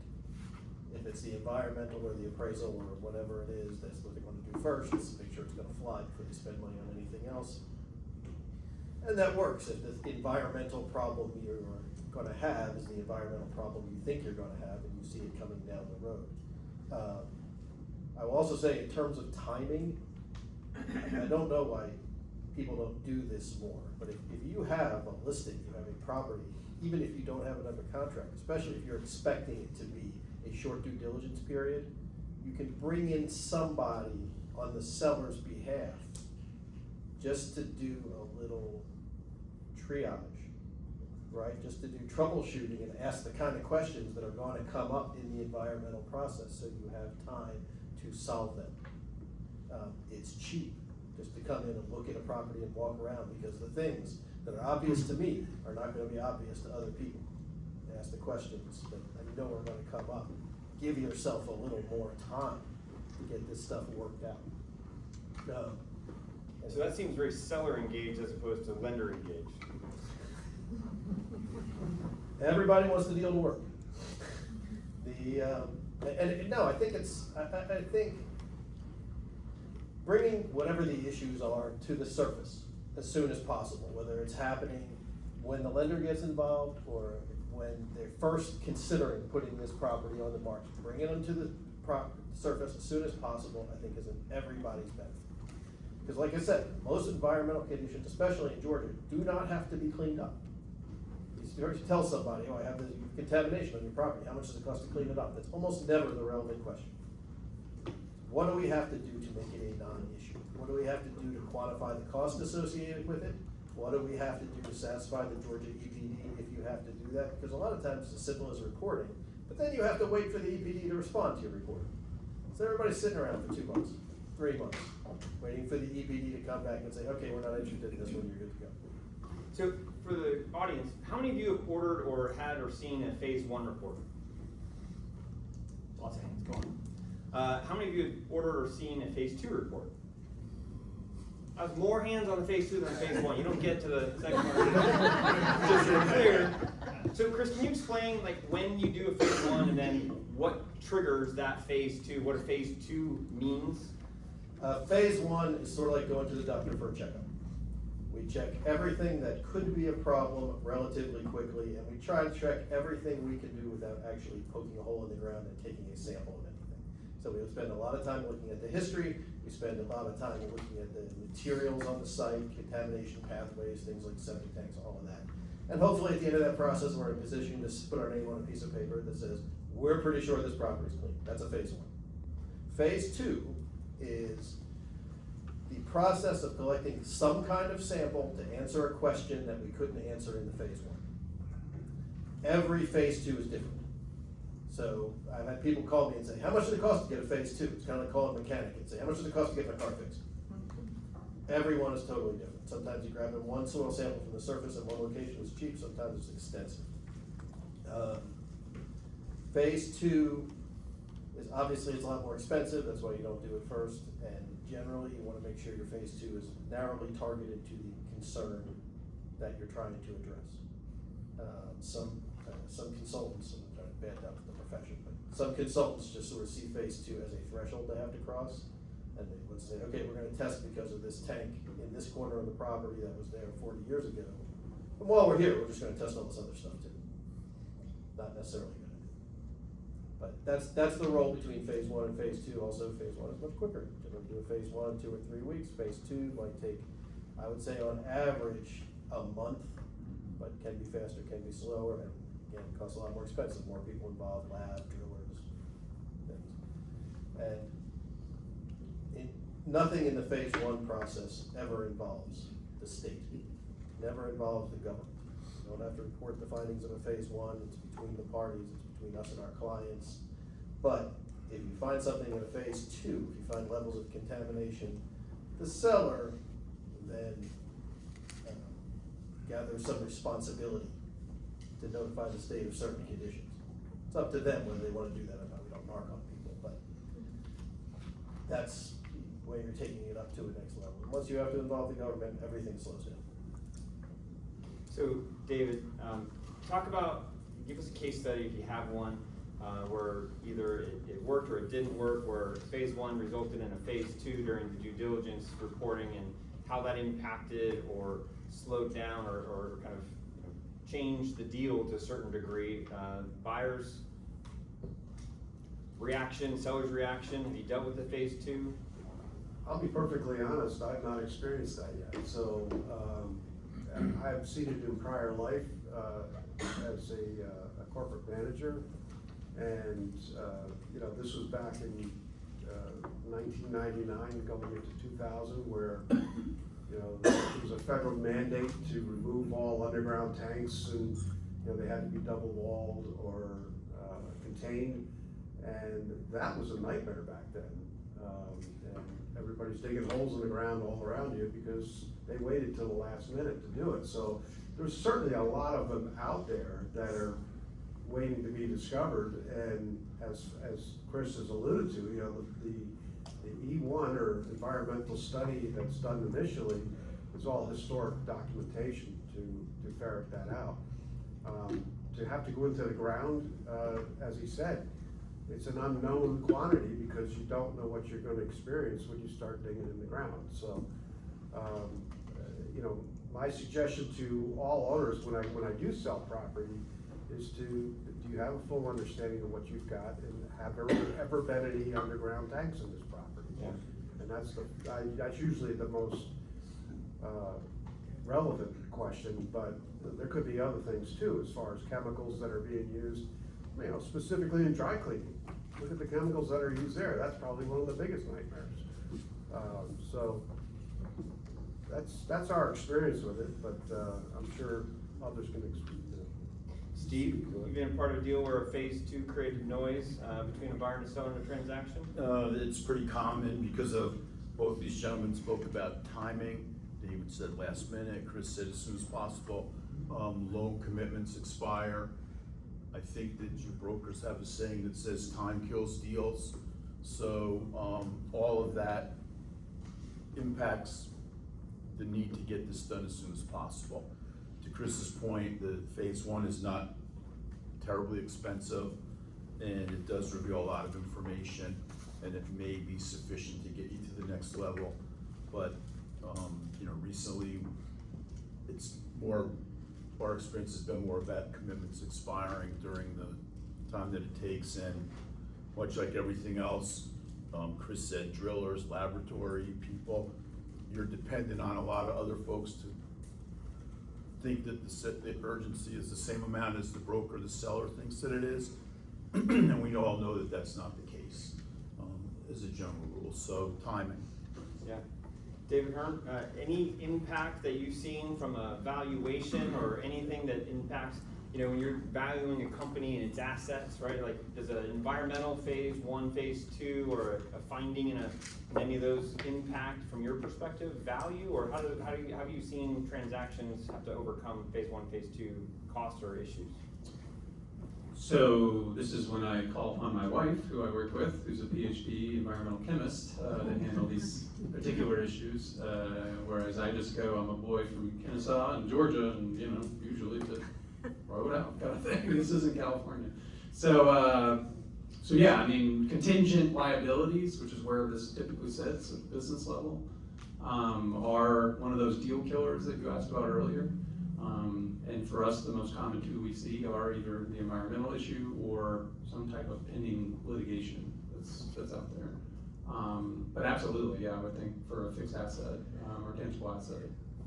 If it's the environmental or the appraisal or whatever it is, that's what they want to do first, is to make sure it's gonna fly before they spend money on anything else. And that works. If the environmental problem you're gonna have is the environmental problem you think you're gonna have, and you see it coming down the road. I will also say, in terms of timing, I don't know why people don't do this more, but if you have a listing, you have a property, even if you don't have it under contract, especially if you're expecting it to be a short due diligence period, you can bring in somebody on the seller's behalf just to do a little triage, right? Just to do troubleshooting and ask the kind of questions that are going to come up in the environmental process, so you have time to solve them. It's cheap just to come in and look at a property and walk around, because the things that are obvious to me are not going to be obvious to other people. Ask the questions that I know are going to come up. Give yourself a little more time to get this stuff worked out. So that seems very seller engaged as opposed to lender engaged. Everybody wants the deal to work. No, I think I think bringing whatever the issues are to the surface as soon as possible, whether it's happening when the lender gets involved or when they're first considering putting this property on the market. Bringing them to the surface as soon as possible, I think, is in everybody's benefit. Because like I said, most environmental conditions, especially in Georgia, do not have to be cleaned up. You tell somebody, oh, I have this contamination on your property, how much does it cost to clean it up? That's almost never the relevant question. What do we have to do to make it a non-issue? What do we have to do to quantify the cost associated with it? What do we have to do to satisfy the Georgia EPD if you have to do that? Because a lot of times it's as simple as reporting, but then you have to wait for the EPD to respond to your reporting. So everybody's sitting around for 2 months, 3 months, waiting for the EPD to come back and say, okay, we're not interested in this one, you're good to go. So for the audience, how many of you have ordered or had or seen a phase one report? Lots of hands, go on. How many of you have ordered or seen a phase two report? I was more hands on the phase two than the phase one. You don't get to the second one. Just so clear. So Chris, can you explain like when you do a phase one and then what triggers that phase two, what a phase two means? Phase one is sort of like going to the doctor for a checkup. We check everything that could be a problem relatively quickly, and we try to check everything we can do without actually poking a hole in the ground and taking a sample of anything. So we spend a lot of time looking at the history, we spend a lot of time looking at the materials on the site, contamination pathways, things like septic tanks, all of that. And hopefully at the end of that process, we're in a position to put our name on a piece of paper that says, we're pretty sure this property is clean. That's a phase one. Phase two is the process of collecting some kind of sample to answer a question that we couldn't answer in the phase one. Every phase two is different. So I've had people call me and say, how much does it cost to get a phase two? It's kind of like calling a mechanic and say, how much does it cost to get my car fixed? Everyone is totally different. Sometimes you grab in one soil sample from the surface in one location, it's cheap, sometimes it's extensive. Phase two is obviously it's a lot more expensive, that's why you don't do it first, and generally you want to make sure your phase two is narrowly targeted to the concern that you're trying to address. Some consultants, I'm trying to bad up the profession, but some consultants just sort of see phase two as a threshold they have to cross, and they would say, okay, we're going to test because of this tank in this corner of the property that was there 40 years ago. And while we're here, we're just going to test all this other stuff too. Not necessarily good. But that's the role between phase one and phase two. Also, phase one is much quicker. You're going to do a phase one 2 or 3 weeks. Phase two might take, I would say on average, a month, but can be faster, can be slower, and again, it costs a lot more expensive, more people involved, lab, drillers, things. And nothing in the phase one process ever involves the state, never involves the government. You don't have to report the findings of a phase one, it's between the parties, it's between us and our clients. But if you find something in a phase two, if you find levels of contamination, the seller then gathers some responsibility to notify the state of certain conditions. It's up to them whether they want to do that or not. We don't mark on people, but that's where you're taking it up to a next level. And once you have to involve the government, everything slows down. So, David, give us a case study if you have one, where either it worked or it didn't work, where phase one resulted in a phase two during the due diligence reporting, and how that impacted or slowed down or kind of changed the deal to a certain degree. Buyers' reaction, seller's reaction, have you dealt with the phase two? I'll be perfectly honest, I've not experienced that yet. So I've seen it in prior life as a corporate manager. And, this was back in 1999 going into 2000 where, there was a federal mandate to remove all underground tanks and, they had to be double walled or contained. And that was a nightmare back then. And everybody's digging holes in the ground all around you because they waited till the last minute to do it. So there's certainly a lot of them out there that are waiting to be discovered. And as Chris has alluded to, the E1 or environmental study that's done initially is all historic documentation to ferret that out. To have to go into the ground, as he said, it's an unknown quantity because you don't know what you're going to experience when you start digging in the ground. So, my suggestion to all owners when I do sell property is do you have a full understanding of what you've got, and have there ever been any underground tanks in this property? Yeah. And that's usually the most relevant question, but there could be other things too, as far as chemicals that are being used, specifically in dry cleaning. Look at the chemicals that are used there. That's probably one of the biggest nightmares. So that's our experience with it, but I'm sure others can experience it. Steve, you've been a part of a deal where a phase two created noise between a buyer and a seller in a transaction? It's pretty common because of both these gentlemen spoke about timing. David said last minute, Chris said as soon as possible. Loan commitments expire. I think that your brokers have a saying that says time kills deals. So all of that impacts the need to get this done as soon as possible. To Chris's point, the phase one is not terribly expensive, and it does reveal a lot of information, and it may be sufficient to get you to the next level. But recently, it's more, our experience has been more about commitments expiring during the time that it takes, and much like everything else, Chris said, drillers, laboratory people, you're dependent on a lot of other folks to think that the urgency is the same amount as the broker, the seller thinks that it is. And we all know that that's not the case, as a general rule. So timing. Yeah. David Hern, any impact that you've seen from a valuation or anything that impacts, when you're valuing a company and its assets, right? Like, does an environmental phase one, phase two, or a finding in any of those impact from your perspective value, or have you seen transactions have to overcome phase one, phase two costs or issues? So this is when I call upon my wife, who I work with, who's a PhD environmental chemist, to handle these particular issues. Whereas I just go, I'm a boy from Kennesaw in Georgia, and usually to throw it out kind of thing. This isn't California. So yeah, contingent liabilities, which is where this typically sits at the business level, are one of those deal killers that you asked about earlier. And for us, the most common two we see are either the environmental issue or some type of pending litigation that's out there. But absolutely, yeah, I would think for a fixed asset or tangible asset,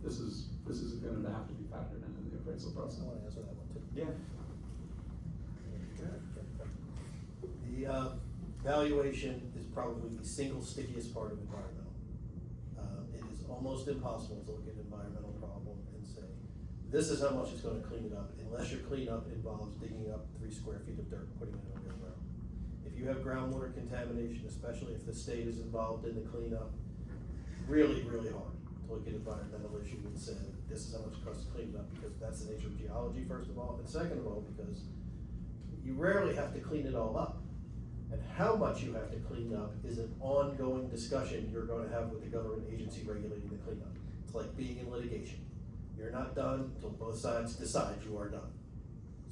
this is gonna have to be factored into the appraisal process. I wanna answer that one too. Yeah. The valuation is probably the single stickiest part of environmental. It is almost impossible to look at an environmental problem and say, this is how much it's gonna clean it up, unless your cleanup involves digging up 3 square feet of dirt, putting it in a real ground. If you have groundwater contamination, especially if the state is involved in the cleanup, really, really hard to look at environmental issue and say, this is how much it costs to clean it up, because that's the nature of geology, first of all, and second of all, because you rarely have to clean it all up. And how much you have to clean up is an ongoing discussion you're going to have with the government agency regulating the cleanup. It's like being in litigation. You're not done until both sides decide you are done.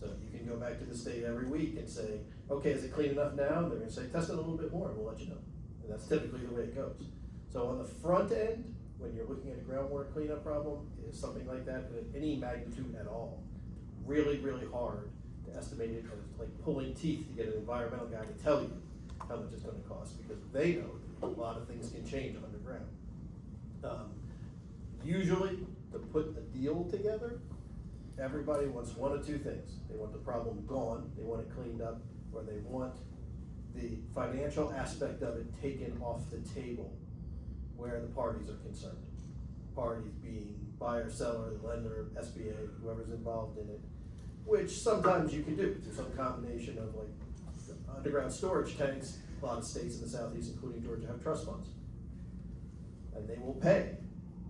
So you can go back to the state every week and say, okay, is it clean enough now? And they're gonna say, test it a little bit more and we'll let you know. And that's typically the way it goes. So on the front end, when you're looking at a groundwater cleanup problem, is something like that at any magnitude at all, really, really hard to estimate it, and it's like pulling teeth to get an environmental guy to tell you how much it's gonna cost, because they know that a lot of things can change underground. Usually, to put a deal together, everybody wants one of two things. They want the problem gone, they want it cleaned up, or they want the financial aspect of it taken off the table where the parties are concerned. Parties being buyer, seller, the lender, SBA, whoever's involved in it, which sometimes you can do through some combination of like underground storage tanks. A lot of states in the southeast, including Georgia, have trust funds. And they will pay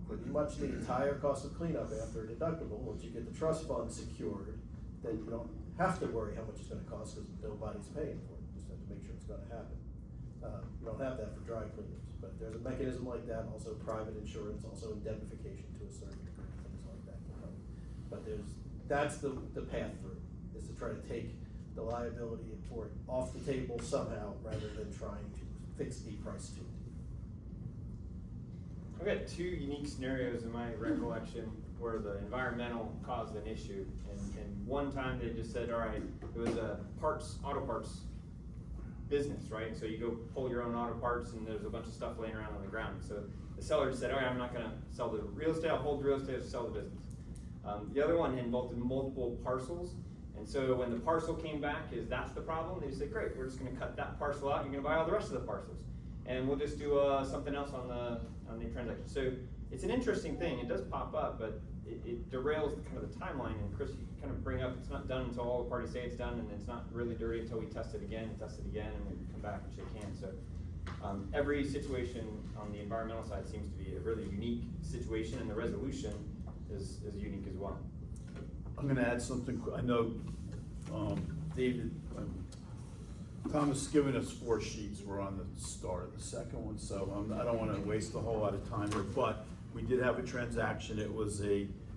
pretty much the entire cost of cleanup after a deductible. Once you get the trust fund secured, then you don't have to worry how much it's gonna cost, because nobody's paying for it. You just have to make sure it's gonna happen. You don't have that for dry cleaners, but there's a mechanism like that, also private insurance, also indemnification to a certain degree, things like that can help. But that's the path through, is to try to take the liability for it off the table somehow, rather than trying to fix the price to it. I've got 2 unique scenarios in my recollection where the environmental caused an issue. And one time they just said, all right, it was a auto parts business, right? So you go pull your own auto parts and there's a bunch of stuff laying around on the ground. So the seller said, all right, I'm not gonna sell the real estate, I'll hold the real estate, I'll sell the business. The other one involved multiple parcels. And so when the parcel came back, that's the problem, they just said, great, we're just gonna cut that parcel out, you're gonna buy all the rest of the parcels. And we'll just do something else on the transaction. So it's an interesting thing, it does pop up, but it derails kind of the timeline. And Chris, you kind of bring up, it's not done until all the parties say it's done, and it's not really dirty until we test it again, and we come back and shake hands. So every situation on the environmental side seems to be a really unique situation, and the resolution is unique as well. I'm gonna add something. I know David, Thomas has given us 4 sheets. We're on the start of the second one, so I don't wanna waste a whole lot of time here, but we did have a transaction. It was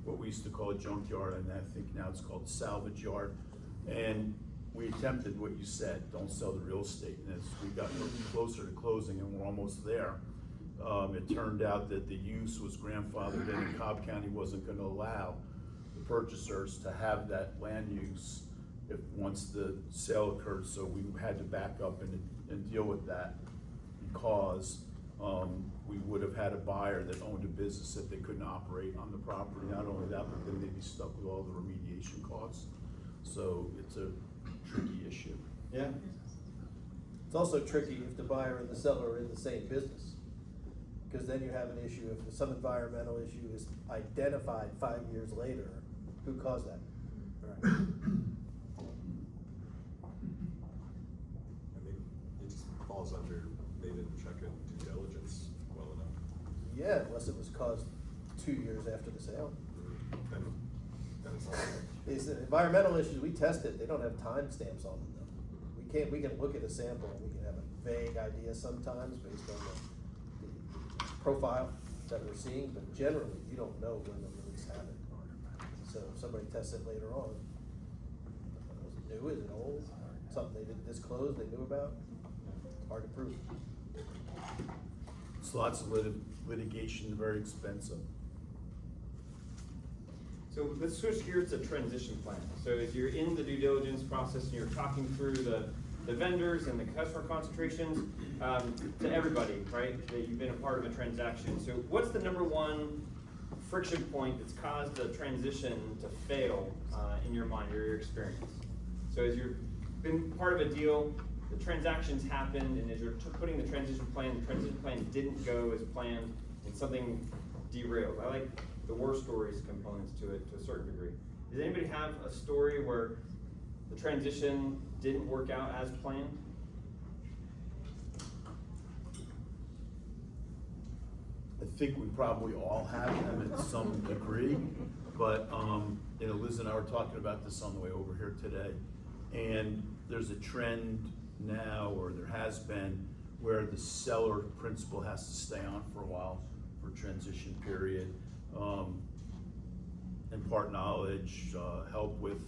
what we used to call a junkyard, and I think now it's called a salvage yard. And we attempted what you said, don't sell the real estate. And as we got closer to closing, and we're almost there, it turned out that the use was grandfathered in, and Cobb County wasn't gonna allow the purchasers to have that land use once the sale occurred. So we had to back up and deal with that, because we would have had a buyer that owned a business that they couldn't operate on the property. Not only that, but then they'd be stuck with all the remediation costs. So it's a tricky issue. Yeah. It's also tricky if the buyer and the seller are in the same business, because then you have an issue if some environmental issue is identified 5 years later, who caused that? I think it just falls under, they didn't check in due diligence well enough. Yeah, unless it was caused 2 years after the sale. Then it's not. These environmental issues, we test it, they don't have timestamps on them though. We can look at a sample and we can have a vague idea sometimes based on the profile that we're seeing, but generally, you don't know when the release happened. So if somebody tests it later on, is it new, is it old, something they didn't disclose, they knew about? It's hard to prove. It's lots of litigation, very expensive. So let's switch gears to transition plan. So as you're in the due diligence process and you're talking through the vendors and the customer concentrations, to everybody, right, that you've been a part of a transaction. So what's the #1 friction point that's caused a transition to fail in your mind or your experience? So as you've been part of a deal, the transactions happened, and as you're putting the transition plan didn't go as planned, and something derailed. I like the war stories components to it to a certain degree. Does anybody have a story where the transition didn't work out as planned? I think we probably all have them at some degree, but, Liz and I were talking about this on the way over here today, and there's a trend now, or there has been, where the seller principal has to stay on for a while for transition period, impart knowledge, help with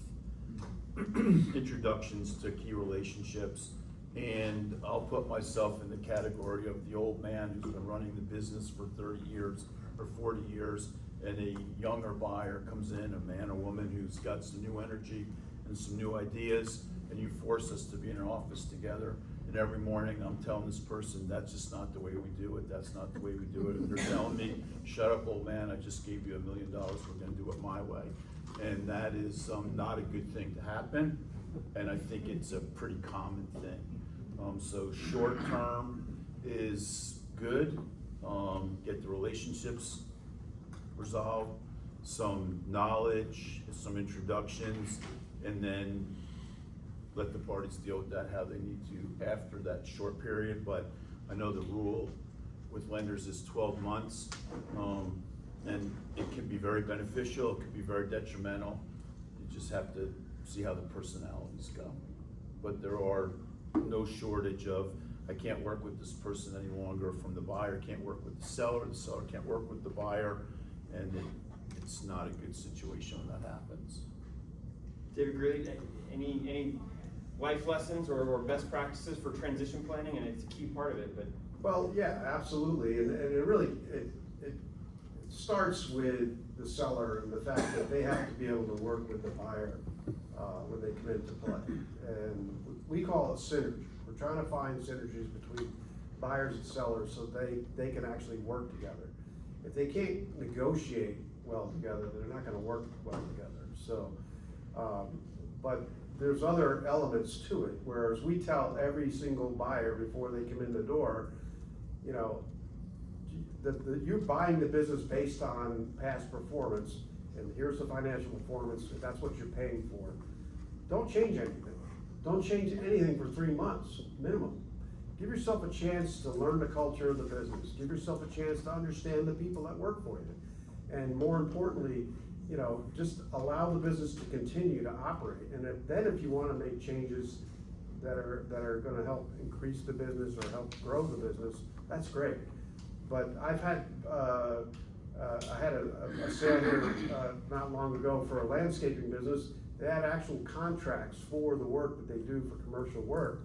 introductions to key relationships. And I'll put myself in the category of the old man who's been running the business for 30 years or 40 years, and a younger buyer comes in, a man or woman who's got some new energy and some new ideas, and you force us to be in an office together. And every morning I'm telling this person, that's just not the way we do it, that's not the way we do it. And they're telling me, shut up, old man, I just gave you $1 million, we're gonna do it my way. And that is not a good thing to happen, and I think it's a pretty common thing. So short term is good, get the relationships resolved, some knowledge, some introductions, and then let the parties deal with that how they need to after that short period. But I know the rule with lenders is 12 months, and it can be very beneficial, it can be very detrimental. You just have to see how the personalities go. But there are no shortage of, I can't work with this person any longer, from the buyer can't work with the seller can't work with the buyer, and it's not a good situation when that happens. David Greeley, any life lessons or best practices for transition planning? And it's a key part of it, but. Well, yeah, absolutely, and it really, it starts with the seller and the fact that they have to be able to work with the buyer when they come into play. And we call it synergy. We're trying to find synergies between buyers and sellers so they can actually work together. If they can't negotiate well together, they're not gonna work well together. So, but there's other elements to it, whereas we tell every single buyer before they come in the door, you know, you're buying the business based on past performance, and here's the financial performance, and that's what you're paying for. Don't change anything. Don't change anything for 3 months, minimum. Give yourself a chance to learn the culture of the business. Give yourself a chance to understand the people that work for you. And more importantly, you know, just allow the business to continue to operate. And then if you wanna make changes that are gonna help increase the business or help grow the business, that's great. But I've had, I had a sale here not long ago for a landscaping business. They had actual contracts for the work that they do for commercial work.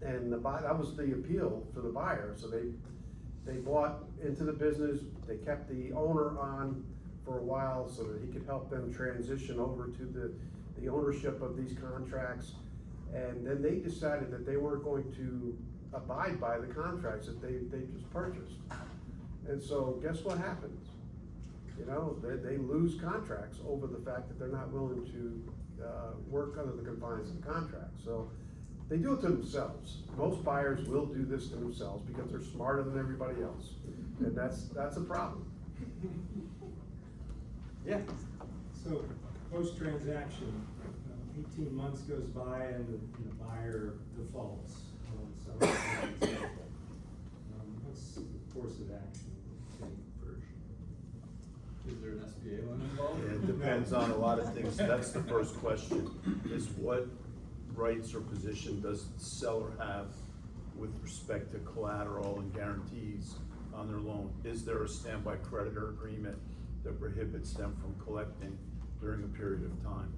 And that was the appeal for the buyer. So they bought into the business, they kept the owner on for a while so that he could help them transition over to the ownership of these contracts. And then they decided that they weren't going to abide by the contracts that they just purchased. And so guess what happens? You know, they lose contracts over the fact that they're not willing to work under the confines of the contract. So they do it to themselves. Most buyers will do this to themselves because they're smarter than everybody else. And that's a problem. Yeah. So post-transaction, 18 months goes by and the buyer defaults. What's the course of action take first? Is there an SBA loan involved? Yeah, it depends on a lot of things. That's the first question, is what rights or position does the seller have with respect to collateral and guarantees on their loan? Is there a standby creditor agreement that prohibits them from collecting during a period of time?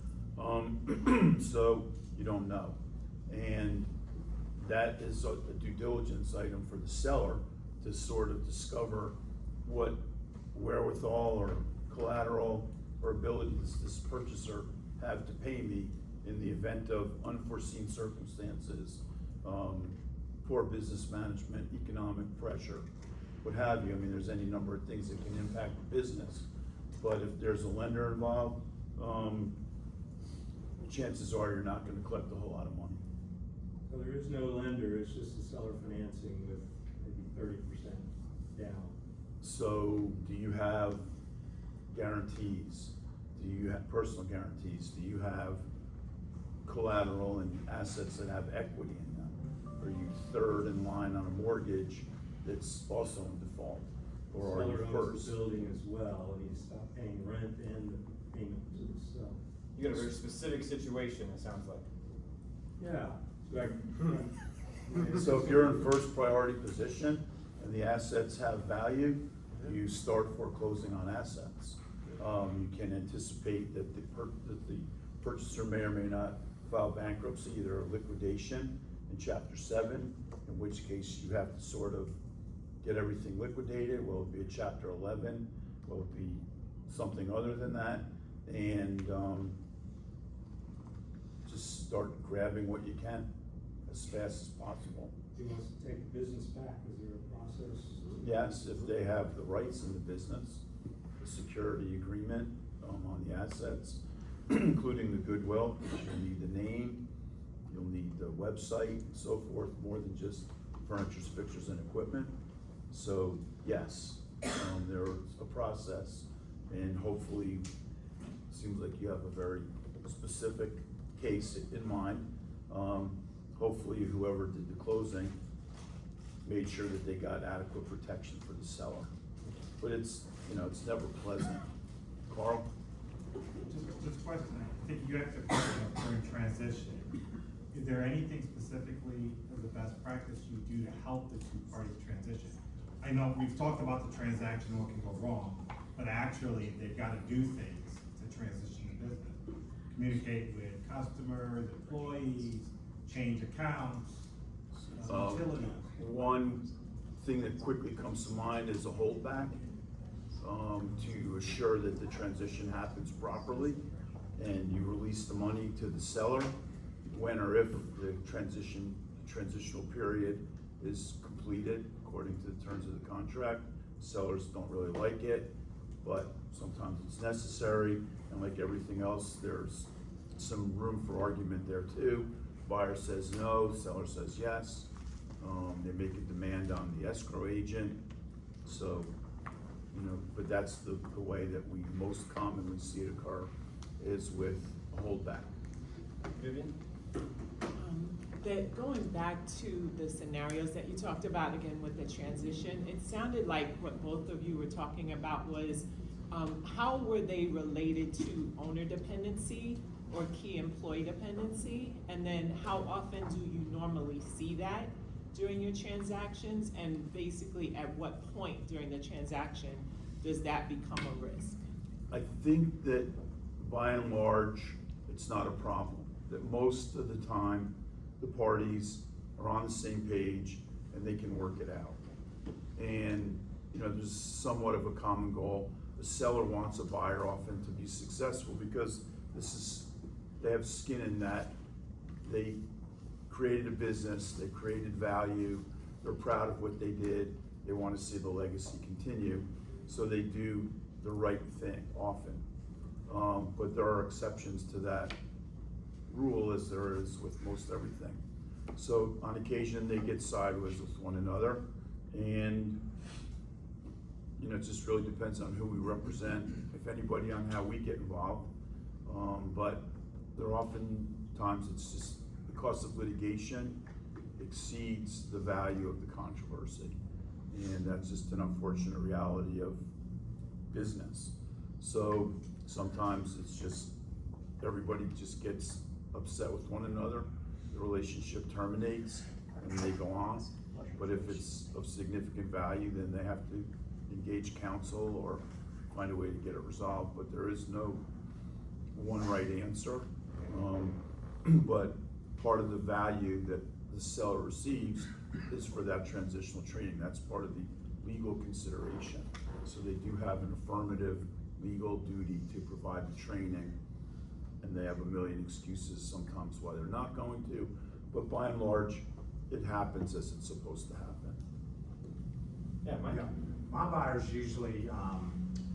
So you don't know. And that is a due diligence item for the seller to sort of discover what wherewithal or collateral or ability does this purchaser have to pay me in the event of unforeseen circumstances, poor business management, economic pressure. what have you. I mean, there's any number of things that can impact the business. But if there's a lender involved, chances are you're not gonna collect a whole lot of money. So there is no lender, it's just a seller financing with maybe 30% down. So do you have guarantees? Do you have personal guarantees? Do you have collateral and assets that have equity in them? Are you third in line on a mortgage that's also in default? Or are you Seller owns first? the building as well, and he's stopped paying rent and the payment to the seller. You got a very specific situation, it sounds like. Yeah. So if you're in first priority position and the assets have value, you start foreclosing on assets. You can anticipate that the purchaser may or may not file bankruptcy, either a liquidation in Chapter 7, in which case you have to sort of get everything liquidated. Will it be a Chapter 11? Will it be something other than that? And just start grabbing what you can as fast as possible. He wants to take the business back, is there a process? Yes, if they have the rights in the business, the security agreement on the assets, including the goodwill, which you'll need the name, you'll need the website and so forth, more than just furniture, fixtures, and equipment. So, yes, there's a process, and hopefully, seems like you have a very specific case in mind. Hopefully, whoever did the closing made sure that they got adequate protection for the seller. But it's, it's never pleasant. Carl? Just a question, I think you asked a question of during transition. Is there anything specifically as a best practice you do to help the two parties transition? I know we've talked about the transaction and what can go wrong, but actually they've got to do things to transition the business. Communicate with customers, employees, change accounts, utilities. One thing that quickly comes to mind is a holdback, to assure that the transition happens properly, and you release the money to the seller when or if the transitional period is completed according to the terms of the contract. Sellers don't really like it, but sometimes it's necessary, and like everything else, there's some room for argument there too. Buyer says no, seller says yes. They make a demand on the escrow agent. So, but that's the way that we most commonly see it occur, is with a holdback. Vivian? That going back to the scenarios that you talked about again with the transition, it sounded like what both of you were talking about was how were they related to owner dependency or key employee dependency? And then how often do you normally see that during your transactions? And basically at what point during the transaction does that become a risk? I think that by and large, it's not a problem. That most of the time, the parties are on the same page and they can work it out. And, there's somewhat of a common goal. The seller wants a buyer often to be successful because they have skin in that. They created a business, they created value, they're proud of what they did, they want to see the legacy continue, so they do the right thing often. But there are exceptions to that rule, as there is with most everything. So on occasion they get sideways with one another, and it just really depends on who we represent, if anybody, on how we get involved. But there are often times it's just the cost of litigation exceeds the value of the controversy, and that's just an unfortunate reality of business. So sometimes it's just everybody just gets upset with one another, the relationship terminates, and they go on. But if it's of significant value, then they have to engage counsel or find a way to get it resolved. But there is no one right answer. But part of the value that the seller receives is for that transitional training. That's part of the legal consideration. So they do have an affirmative legal duty to provide the training, and they have a million excuses sometimes why they're not going to, but by and large, it happens as it's supposed to happen. Yeah, Mike? My buyers usually,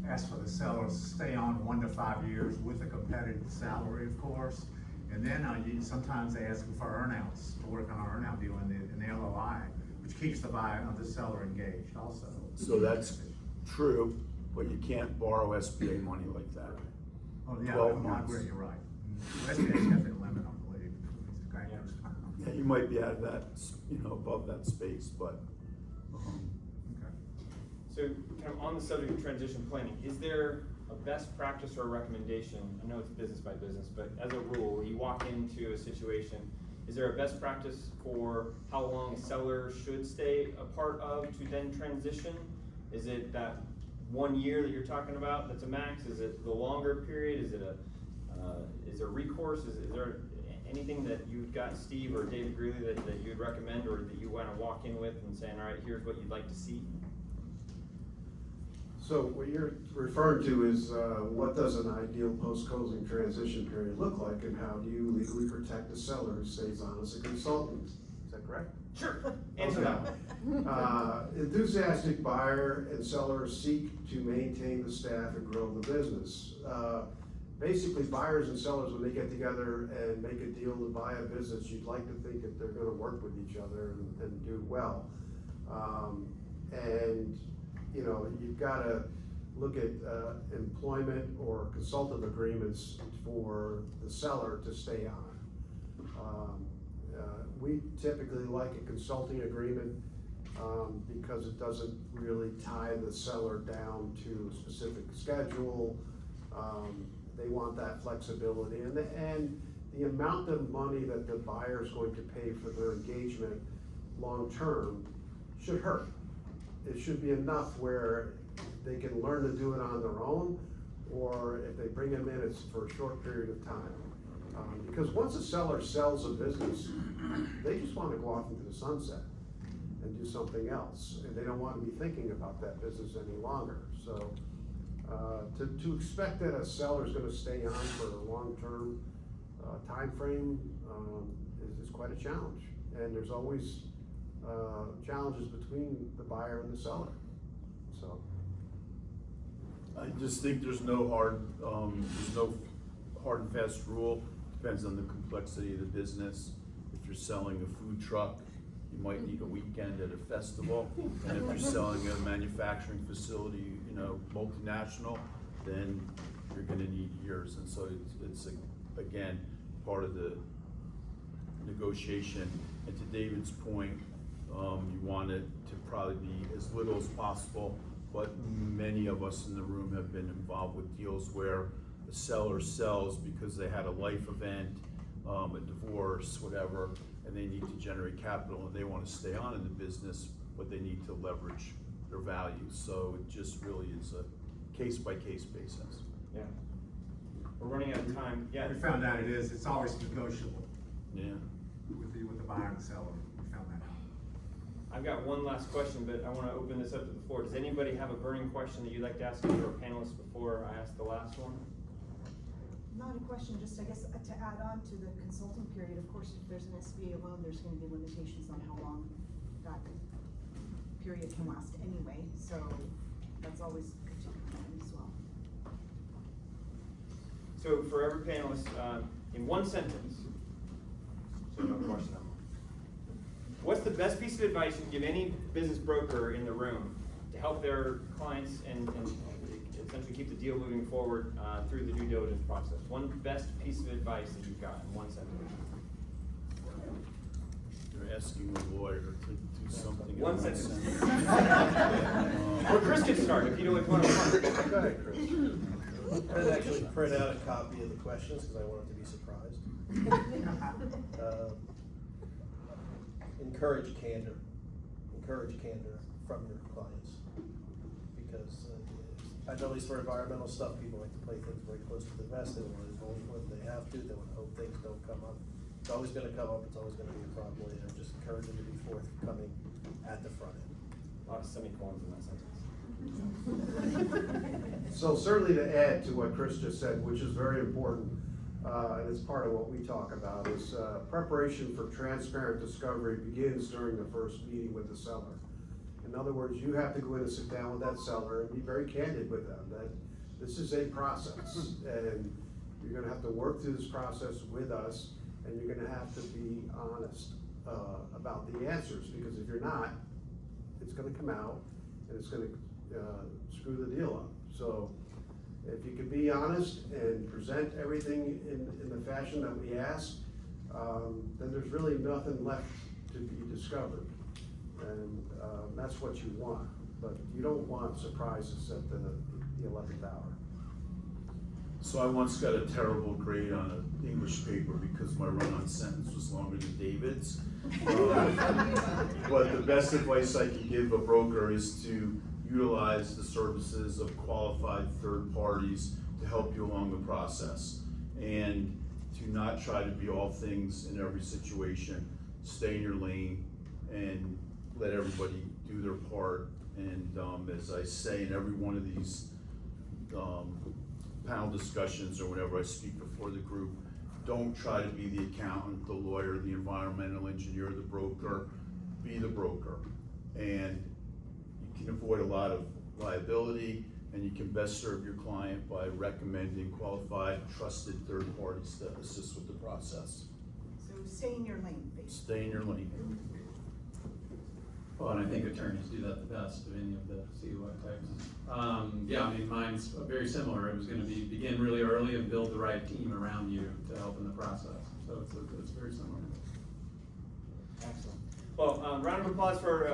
ask for the sellers to stay on 1 to 5 years with a competitive salary, of course. And then, sometimes they ask for earnouts, to work on an earnout deal in the LOI, which keeps the buyer, the seller engaged also. So that's true, but you can't borrow SBA money like that. Oh, yeah, 12 I months. agree, you're right. SBA's got their limit, I believe. It's great. Yeah, you might be out of that, above that space, but, So, kind of on the subject of transition planning, is there a best practice or a recommendation? I know it's business by business, but as a rule, you walk into a situation, is there a best practice for how long a seller should stay a part of to then transition? Is it that 1 year that you're talking about that's a max? Is it the longer period? Is it is there recourse? Is there anything that you've got, Steve or David Greeley, that you'd recommend or that you want to walk in with and saying, all right, here's what you'd like to see? So what you're referring to is, what does an ideal post-closing transition period look like, and how do you legally protect the seller who stays on as a consultant? Is that correct? Sure. Answer that one. Enthusiastic buyer and seller seek to maintain the staff and grow the business. Basically, buyers and sellers, when they get together and make a deal to buy a business, you'd like to think that they're gonna work with each other and do well. And you've gotta look at employment or consultative agreements for the seller to stay on. We typically like a consulting agreement because it doesn't really tie the seller down to a specific schedule. They want that flexibility, and the amount of money that the buyer is going to pay for their engagement long-term should hurt. It should be enough where they can learn to do it on their own, or if they bring them in, it's for a short period of time. Because once a seller sells a business, they just want to go off into the sunset and do something else, and they don't want to be thinking about that business any longer. So to expect that a seller is going to stay on for a long-term time frame is quite a challenge, and there's always challenges between the buyer and the seller. So I just think there's no hard and fast rule. Depends on the complexity of the business. If you're selling a food truck, you might need a weekend at a festival. And if you're selling a manufacturing facility, multinational, then you're gonna need years. And so it's again, part of the negotiation. And to David's point, you want it to probably be as little as possible, but many of us in the room have been involved with deals where the seller sells because they had a life event, a divorce, whatever, and they need to generate capital and they want to stay on in the business, but they need to leverage their value. So it just really is a case-by-case basis. Yeah. We're running out of time. Yeah. We found out it's always negotiable Yeah. with the buyer and the seller. We found that out. I've got one last question, but I want to open this up to the floor. Does anybody have a burning question that you'd like to ask of our panelists before I ask the last one? Not a question, just I guess to add on to the consulting period, of course, if there's an SBA loan, there's gonna be limitations on how long that period can last anyway, so that's always good to know as well. So for every panelist, in one sentence, so no question. What's the best piece of advice you can give any business broker in the room to help their clients and essentially keep the deal moving forward through the due diligence process? One best piece of advice that you've got in one sentence. You're asking a lawyer to do something. One in sentence. sentence. Or Chris can start if you don't want to. Go ahead, Chris. I didn't actually print out a copy of the questions because I wanted to be surprised. Encourage candor. Encourage candor from your clients. Because I know at least for environmental stuff, people like to play things very close to the vest. They want to know when they have to. They want to hope things don't come up. It's always going to come up. It's always going to be a problem later. Just encourage them to be forthcoming at the front end. A lot of semicolons in that sentence. So certainly to add to what Chris just said, which is very important, and it's part of what we talk about, is preparation for transparent discovery begins during the first meeting with the seller. In other words, you have to go in and sit down with that seller and be very candid with them, that this is a process. And you're gonna have to work through this process with us, and you're gonna have to be honest, about the answers, because if you're not, it's gonna come out and it's gonna, screw the deal up. So if you can be honest and present everything in the fashion that we ask, then there's really nothing left to be discovered. And that's what you want, but you don't want surprises at the 11th hour. So I once got a terrible grade on an English paper because my run-on sentence was longer than David's. But the best advice I can give a broker is to utilize the services of qualified third parties to help you along the process. And to not try to be all things in every situation. Stay in your lane and let everybody do their part. And as I say in every one of these panel discussions or whenever I speak before the group, don't try to be the accountant, the lawyer, the environmental engineer, the broker. Be the broker. And you can avoid a lot of liability, and you can best serve your client by recommending qualified, trusted third parties to assist with the process. So stay in your lane, basically. Stay in your lane. Well, and I think attorneys do that the best of any of the COI types. Yeah, I mean, mine's very similar. It was gonna begin really early and build the right team around you to help in the process. So it's very similar. Excellent. Well, round of applause for